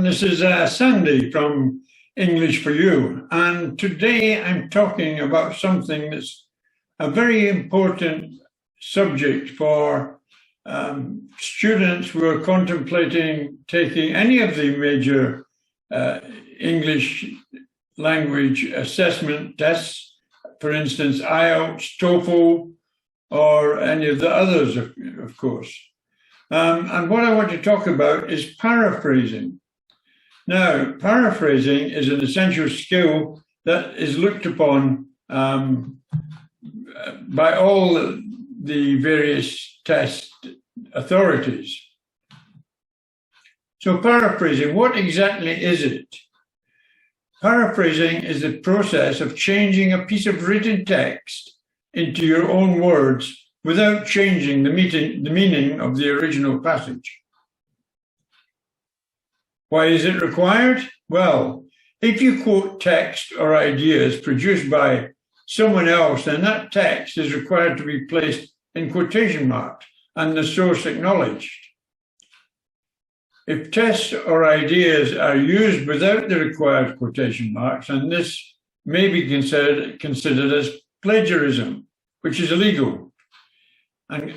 This is Sandy from English for You, and today I'm talking about something that's a very important subject for students who are contemplating taking any of the major English language assessment tests, for instance, Ielts, TOEFL, or any of the others, of course. And what I want to talk about is paraphrasing. Now, paraphrasing is an essential skill that is looked upon by all the various test authorities. So paraphrasing, what exactly is it? Paraphrasing is the process of changing a piece of written text into your own words without changing the meaning of the original passage. Why is it required? Well, if you quote text or ideas produced by someone else, then that text is required to be placed in quotation marks and the source acknowledged. If tests or ideas are used without the required quotation marks, and this may be considered as plagiarism, which is illegal. And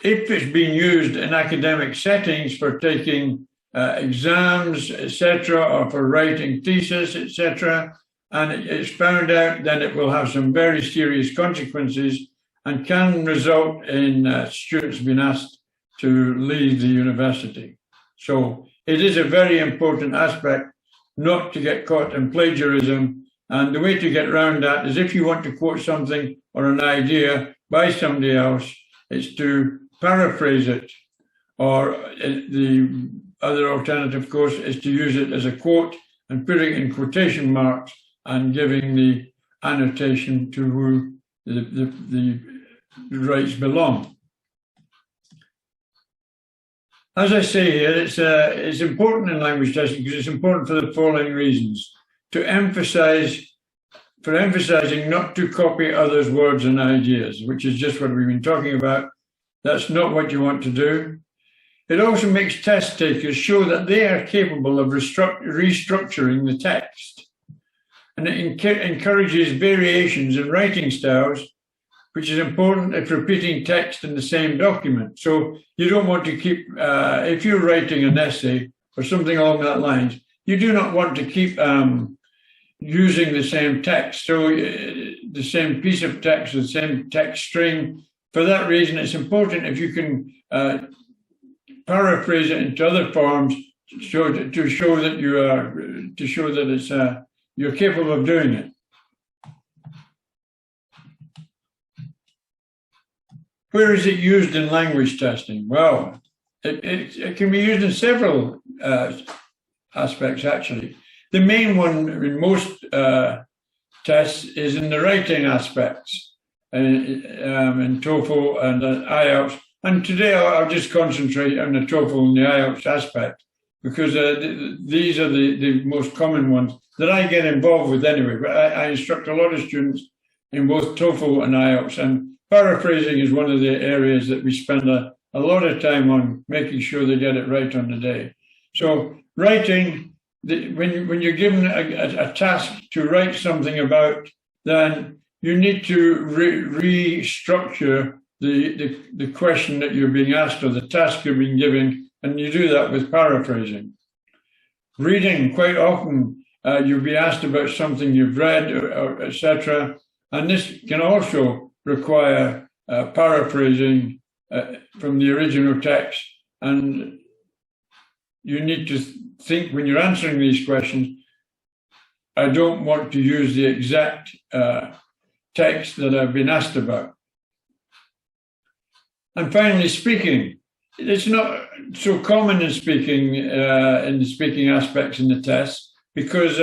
if it's being used in academic settings for taking exams, etc., or for writing thesis, etc., and it's found out, then it will have some very serious consequences and can result in students being asked to leave the university. So it is a very important aspect not to get caught in plagiarism. And the way to get around that is if you want to quote something or an idea by somebody else, it's to paraphrase it. Or the other alternative, of course, is to use it as a quote and put it in quotation marks and giving the annotation to who the rights belong. As I say here, it's important in language testing because it's important for the following reasons. Emphasizing not to copy others' words and ideas, which is just what we've been talking about. That's not what you want to do. It also makes test takers show that they are capable of restructuring the text. And it encourages variations in writing styles, which is important if repeating text in the same document. So you don't want to keep, if you're writing an essay or something along that lines, you do not want to keep using the same text. So the same piece of text, the same text string. For that reason, it's important if you can paraphrase it into other forms to show that you're capable of doing it. Where is it used in language testing? Well, it can be used in several aspects, actually. The main one in most tests is in the writing aspects, in TOEFL and IELTS. And today I'll just concentrate on the TOEFL and the IELTS aspect because these are the most common ones that I get involved with anyway. But I instruct a lot of students in both TOEFL and IELTS, and paraphrasing is one of the areas that we spend a lot of time on making sure they get it right on the day. So writing, when you're given a task to write something about, then you need to restructure the question that you're being asked or the task you're being given, and you do that with paraphrasing. Reading, quite often you'll be asked about something you've read, or etc., and this can also require paraphrasing from the original text, and you need to think when you're answering these questions, I don't want to use the exact text that I've been asked about. And finally, speaking. It's not so common in speaking, in the speaking aspects in the test, because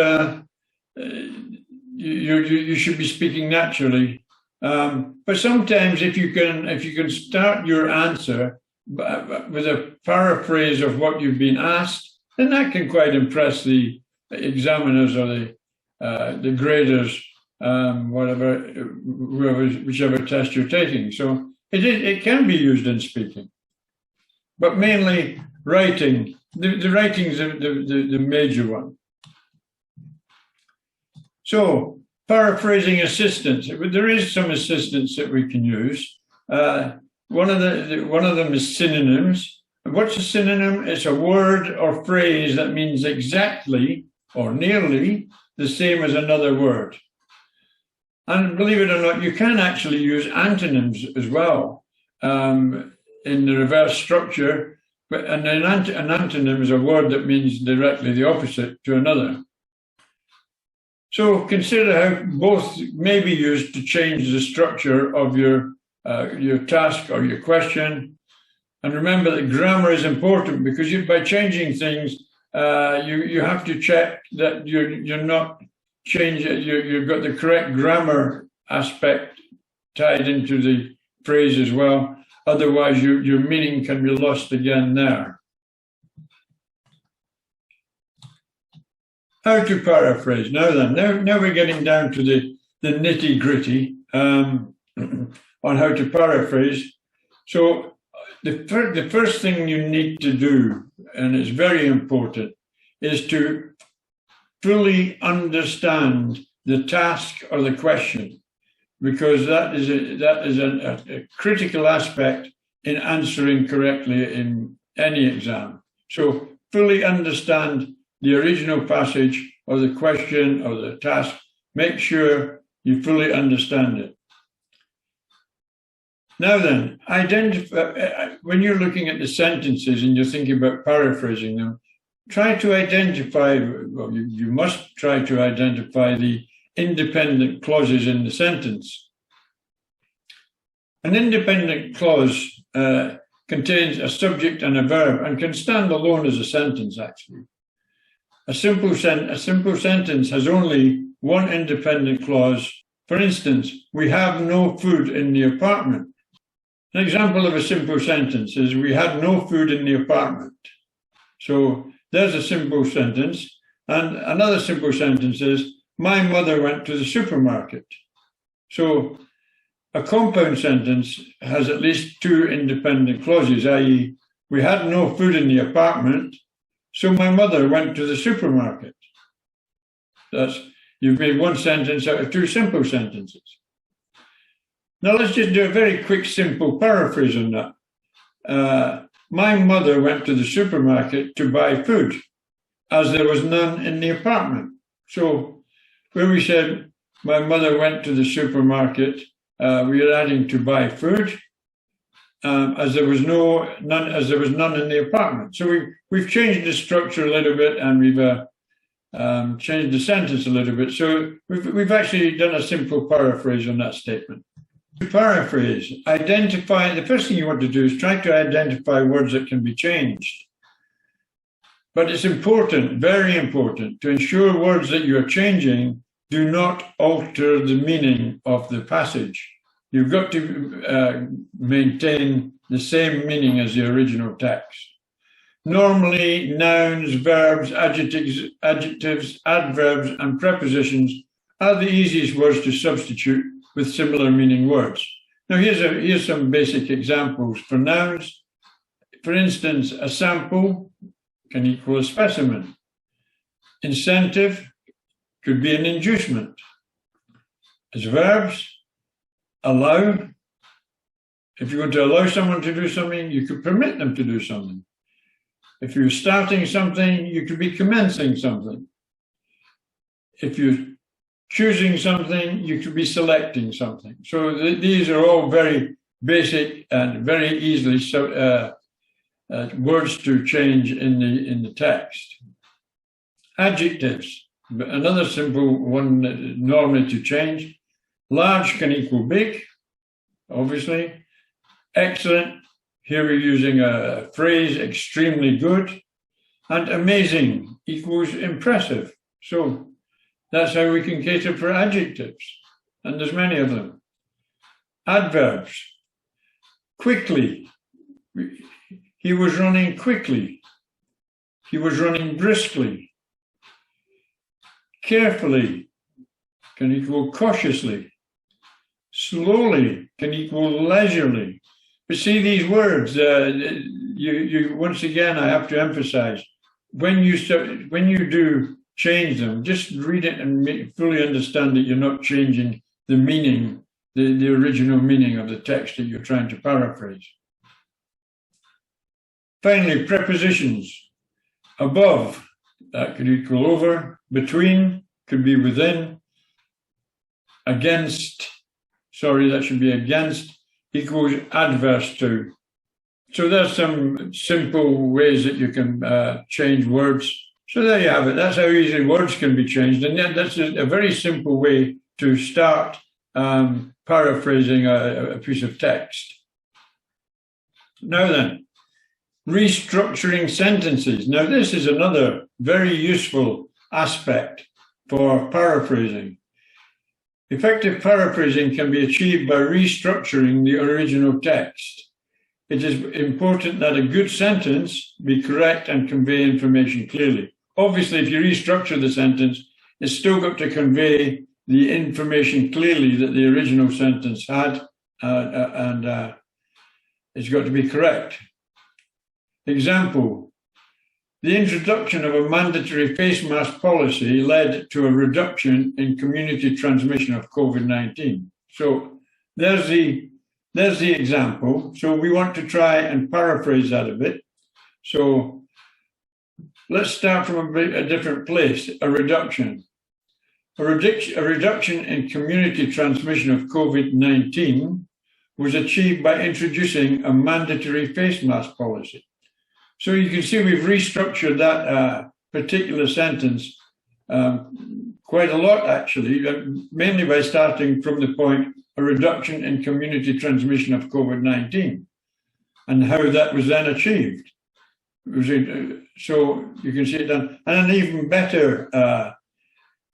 you should be speaking naturally. But sometimes if you can start your answer with a paraphrase of what you've been asked, then that can quite impress the examiners or the graders, whichever test you're taking. So it can be used in speaking, but mainly writing the writing's the major one. So, paraphrasing assistance. There is some assistance that we can use. One of them is synonyms. What's a synonym? It's a word or phrase that means exactly or nearly the same as another word. And believe it or not, you can actually use antonyms as well in the reverse structure. And an antonym is a word that means directly the opposite to another. So consider how both may be used to change the structure of your task or your question. And remember that grammar is important, because by changing things, you have to check that you're not changing. You've got the correct grammar aspect tied into the phrase as well. Otherwise, your meaning can be lost again there. How to paraphrase. Now we're getting down to the nitty-gritty on how to paraphrase. So the first thing you need to do, and it's very important, is to fully understand the task or the question, because that is a critical aspect in answering correctly in any exam. So fully understand the original passage or the question or the task. Make sure you fully understand it. Now then, identify, when you're looking at the sentences and you're thinking about paraphrasing them, try to identify, well, you must try to identify the independent clauses in the sentence. An independent clause contains a subject and a verb and can stand alone as a sentence, actually. A simple sentence has only one independent clause. For instance, we have no food in the apartment. An example of a simple sentence is, we had no food in the apartment. So there's a simple sentence. And another simple sentence is, my mother went to the supermarket. So a compound sentence has at least two independent clauses, i.e., we had no food in the apartment, so my mother went to the supermarket. You've made one sentence out of two simple sentences. Now let's just do a very quick, simple paraphrase on that. My mother went to the supermarket to buy food, as there was none in the apartment. So where we said my mother went to the supermarket, we are adding to buy food, as there was none in the apartment. So we've changed the structure a little bit, and we've changed the sentence a little bit. So we've actually done a simple paraphrase on that statement. To paraphrase, identify, the first thing you want to do is try to identify words that can be changed. But it's important, very important, to ensure words that you are changing do not alter the meaning of the passage. You've got to maintain the same meaning as the original text. Normally, nouns, verbs, adjectives, adverbs, and prepositions are the easiest words to substitute with similar meaning words. Now, here's some basic examples for nouns. For instance, a sample can equal a specimen. Incentive could be an inducement. As verbs, allow. If you want to allow someone to do something, you could permit them to do something. If you're starting something, you could be commencing something. If you're choosing something, you could be selecting something. So these are all very basic and very easily words to change in the text. Adjectives, another simple one normally to change. Large can equal big, obviously. Excellent, here we're using a phrase, extremely good. And amazing equals impressive. So that's how we can cater for adjectives. And there's many of them. Adverbs. Quickly. He was running quickly. He was running briskly. Carefully can equal cautiously. Slowly can equal leisurely. But see, these words, you once again, I have to emphasize, when you do change them, just read it and fully understand that you're not changing the meaning, the original meaning of the text that you're trying to paraphrase. Finally, prepositions. Above, that could equal over. Between could be within. Against, sorry, that should be against, equals adverse to. So there's some simple ways that you can change words. So there you have it. That's how easily words can be changed. And that's a very simple way to start paraphrasing a piece of text. Now then, restructuring sentences. Now this is another very useful aspect for paraphrasing. Effective paraphrasing can be achieved by restructuring the original text. It is important that a good sentence be correct and convey information clearly. Obviously, if you restructure the sentence, it's still got to convey the information clearly that the original sentence had, and it's got to be correct. Example, the introduction of a mandatory face mask policy led to a reduction in community transmission of COVID-19. So there's the example. So we want to try and paraphrase that a bit. So let's start from a different place, a reduction. A reduction in community transmission of COVID-19 was achieved by introducing a mandatory face mask policy. So you can see we've restructured that particular sentence quite a lot, actually, mainly by starting from the point, a reduction in community transmission of COVID-19, and how that was then achieved. So you can see it done. And an even better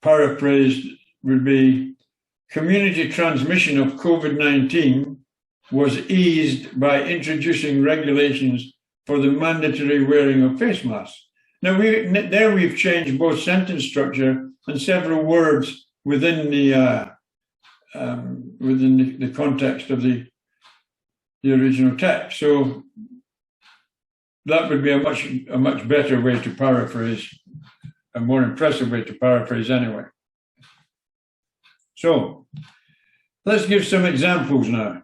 paraphrase would be, community transmission of COVID-19 was eased by introducing regulations for the mandatory wearing of face masks. Now, we've changed both sentence structure and several words within the context of the original text. So that would be a much better way to paraphrase, a more impressive way to paraphrase anyway. So let's give some examples now.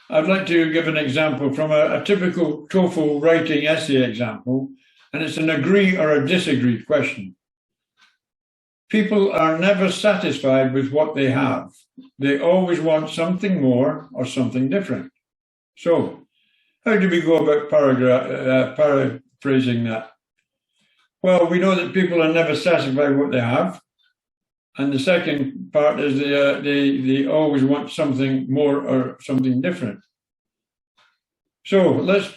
I'd like to give an example from a typical TOEFL writing essay example, and it's an agree or a disagree question. People are never satisfied with what they have. They always want something more or something different. So how do we go about paraphrasing that? Well, we know that people are never satisfied with what they have. And the second part is they always want something more or something different. So let's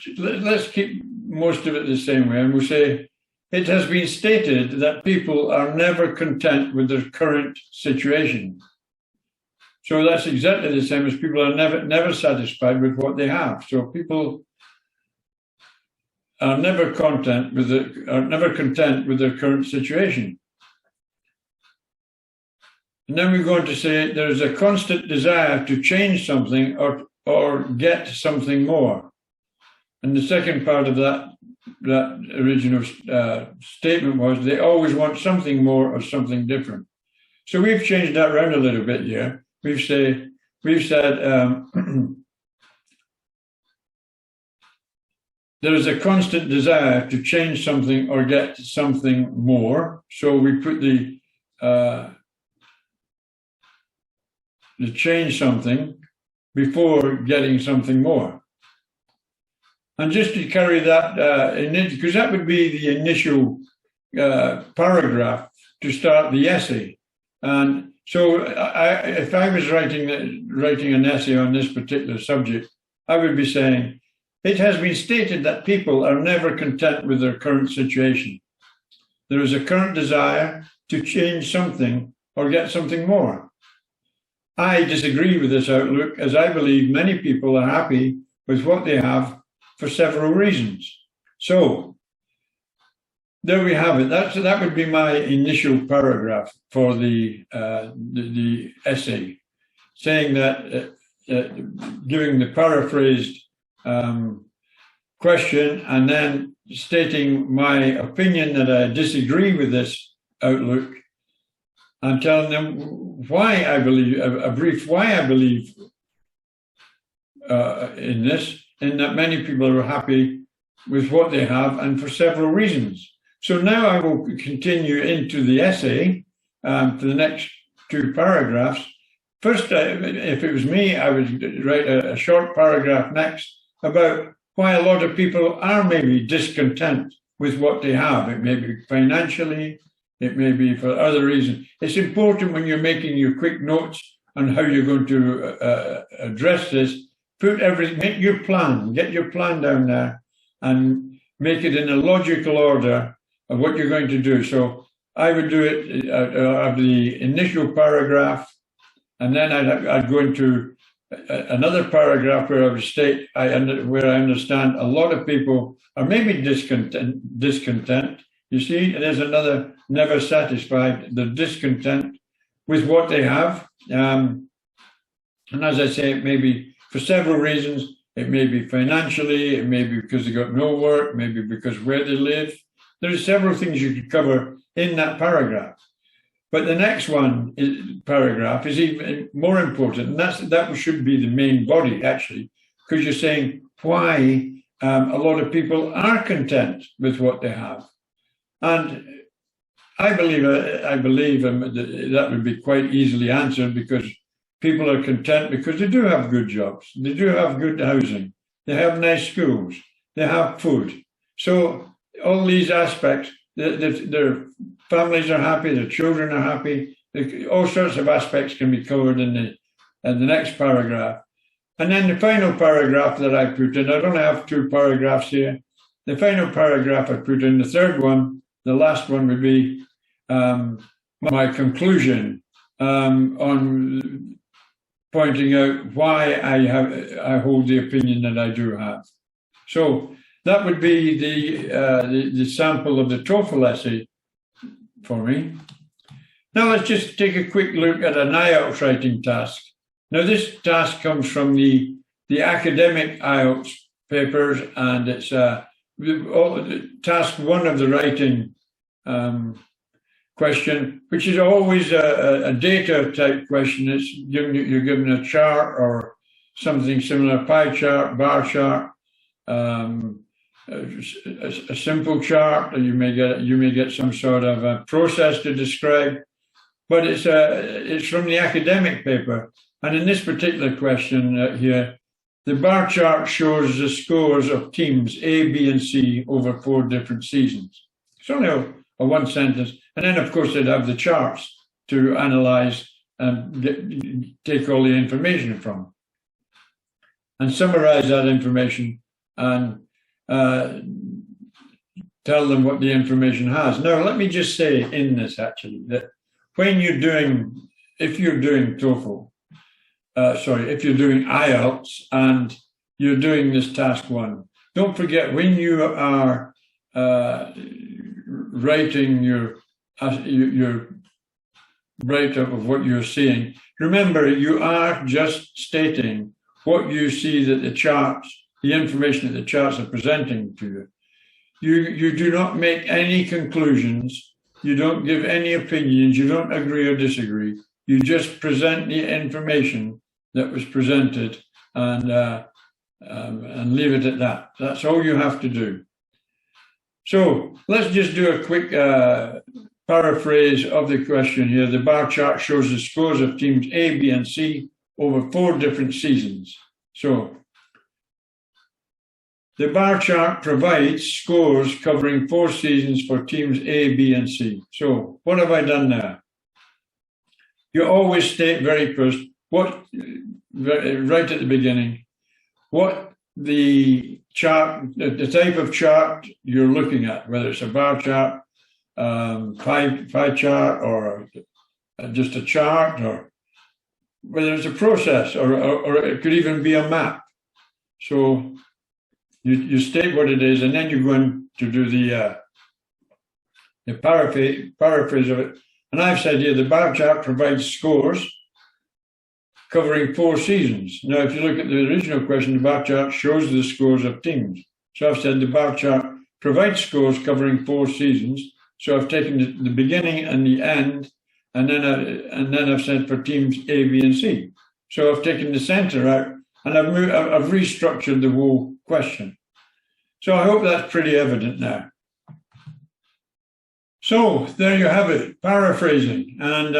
keep most of it the same way, and we'll say, it has been stated that people are never content with their current situation. So that's exactly the same as people are never satisfied with what they have. So people are never content with their current situation. And then we're going to say there is a constant desire to change something or get something more. And the second part of that original statement was they always want something more or something different. So we've changed that around a little bit here. We've said there is a constant desire to change something or get something more. So we put the change something before getting something more. And just to carry that, because that would be the initial paragraph to start the essay. And so if I was writing an essay on this particular subject, I would be saying, it has been stated that people are never content with their current situation. There is a current desire to change something or get something more. I disagree with this outlook, as I believe many people are happy with what they have for several reasons. So there we have it. That would be my initial paragraph for the essay, saying that, giving the paraphrased question and then stating my opinion that I disagree with this outlook, and telling them why I believe, a brief why I believe in this, in that many people are happy with what they have and for several reasons. So now I will continue into the essay for the next 2 paragraphs. First, if it was me, I would write a short paragraph next about why a lot of people are maybe discontent with what they have. It may be financially, it may be for other reasons. It's important when you're making your quick notes on how you're going to address this, make your plan, get your plan down there and make it in a logical order of what you're going to do. So I would do it of the initial paragraph, and then I'd go into another paragraph where I would state where I understand a lot of people are maybe discontent. You see, there's another never satisfied, the discontent with what they have. And as I say, it may be for several reasons. It may be financially, it may be because they got no work, maybe because where they live. There are several things you could cover in that paragraph. But the next paragraph is even more important, and that should be the main body, actually, because you're saying why a lot of people are content with what they have. And I believe that would be quite easily answered, because people are content because they do have good jobs, they do have good housing, they have nice schools, they have food. So all these aspects, their families are happy, their children are happy, all sorts of aspects can be covered in the next paragraph. And then the final paragraph that I put in, I don't have 2 paragraphs here. The final paragraph I put in, the third one, the last one would be my conclusion on pointing out why I hold the opinion that I do have. So that would be the sample of the TOEFL essay for me. Now let's just take a quick look at an IELTS writing task. Now this task comes from the academic IELTS papers, and it's task 1 of the writing question, which is always a data type question. You're given a chart or something similar, pie chart, bar chart, a simple chart, or you may get some sort of a process to describe. But it's from the academic paper, and in this particular question here, the bar chart shows the scores of teams A, B, and C over 4 different seasons. It's only a 1 sentence. And then, of course, they'd have the charts to analyze and take all the information from and summarize that information and tell them what the information has. Now, let me just say in this, actually, that when you're doing, if you're doing TOEFL, if you're doing IELTS and you're doing this task 1, don't forget when you are writing your write-up of what you're seeing, remember you are just stating what you see that the charts, the information that the charts are presenting to you. You do not make any conclusions, you don't give any opinions, you don't agree or disagree, you just present the information that was presented and leave it at that. That's all you have to do. So let's just do a quick paraphrase of the question here. The bar chart shows the scores of teams A, B, and C over 4 different seasons. So the bar chart provides scores covering 4 seasons for teams A, B, and C. So what have I done there? You always state very first, right at the beginning, what the chart, the type of chart you're looking at, whether it's a bar chart, pie chart, or just a chart, or whether it's a process, or it could even be a map. So you state what it is, and then you go in to do the paraphrase of it. And I've said here, the bar chart provides scores covering 4 seasons. Now, if you look at the original question, the bar chart shows the scores of teams. So I've said the bar chart provides scores covering 4 seasons. So I've taken the beginning and the end, and then I've said for teams A, B, and C. So I've taken the center out, and I've restructured the whole question. So I hope that's pretty evident now. So there you have it, paraphrasing. And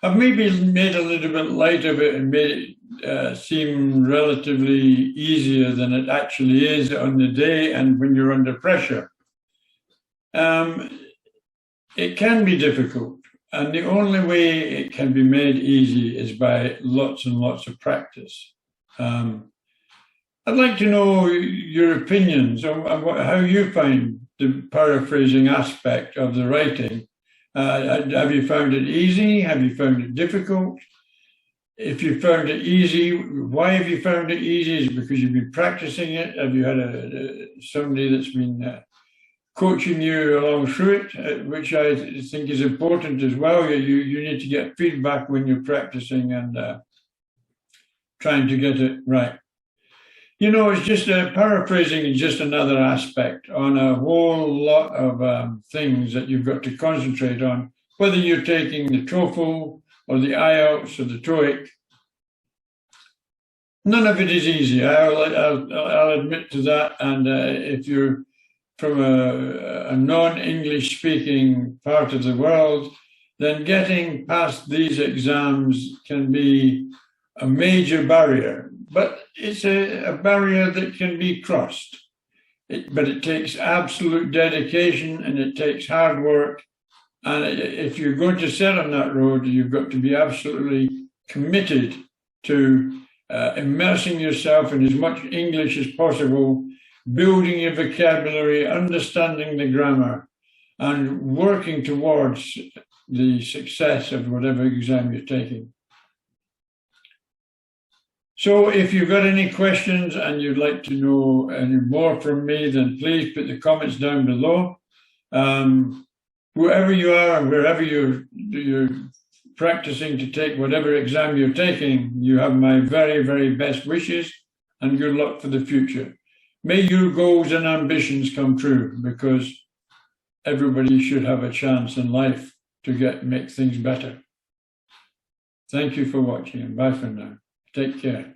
I've maybe made a little bit light of it and made it seem relatively easier than it actually is on the day and when you're under pressure. It can be difficult, and the only way it can be made easy is by lots and lots of practice. I'd like to know your opinions on how you find the paraphrasing aspect of the writing. Have you found it easy? Have you found it difficult? If you found it easy, why have you found it easy? Is it because you've been practicing it? Have you had somebody that's been coaching you along through it, which I think is important as well? You need to get feedback when you're practicing and trying to get it right. You know, it's just paraphrasing is just another aspect on a whole lot of things that you've got to concentrate on, whether you're taking the TOEFL or the Ielts or the TOEIC. None of it is easy. I'll admit to that. And if you're from a non-English speaking part of the world, then getting past these exams can be a major barrier. But it's a barrier that can be crossed. But it takes absolute dedication and it takes hard work. And if you're going to set on that road, you've got to be absolutely committed to immersing yourself in as much English as possible, building your vocabulary, understanding the grammar, and working towards the success of whatever exam you're taking. So if you've got any questions and you'd like to know any more from me, then please put the comments down below. Whoever you are and wherever you're practicing to take whatever exam you're taking, you have my very, very best wishes and good luck for the future. May your goals and ambitions come true, because everybody should have a chance in life to make things better. Thank you for watching, and bye for now. Take care.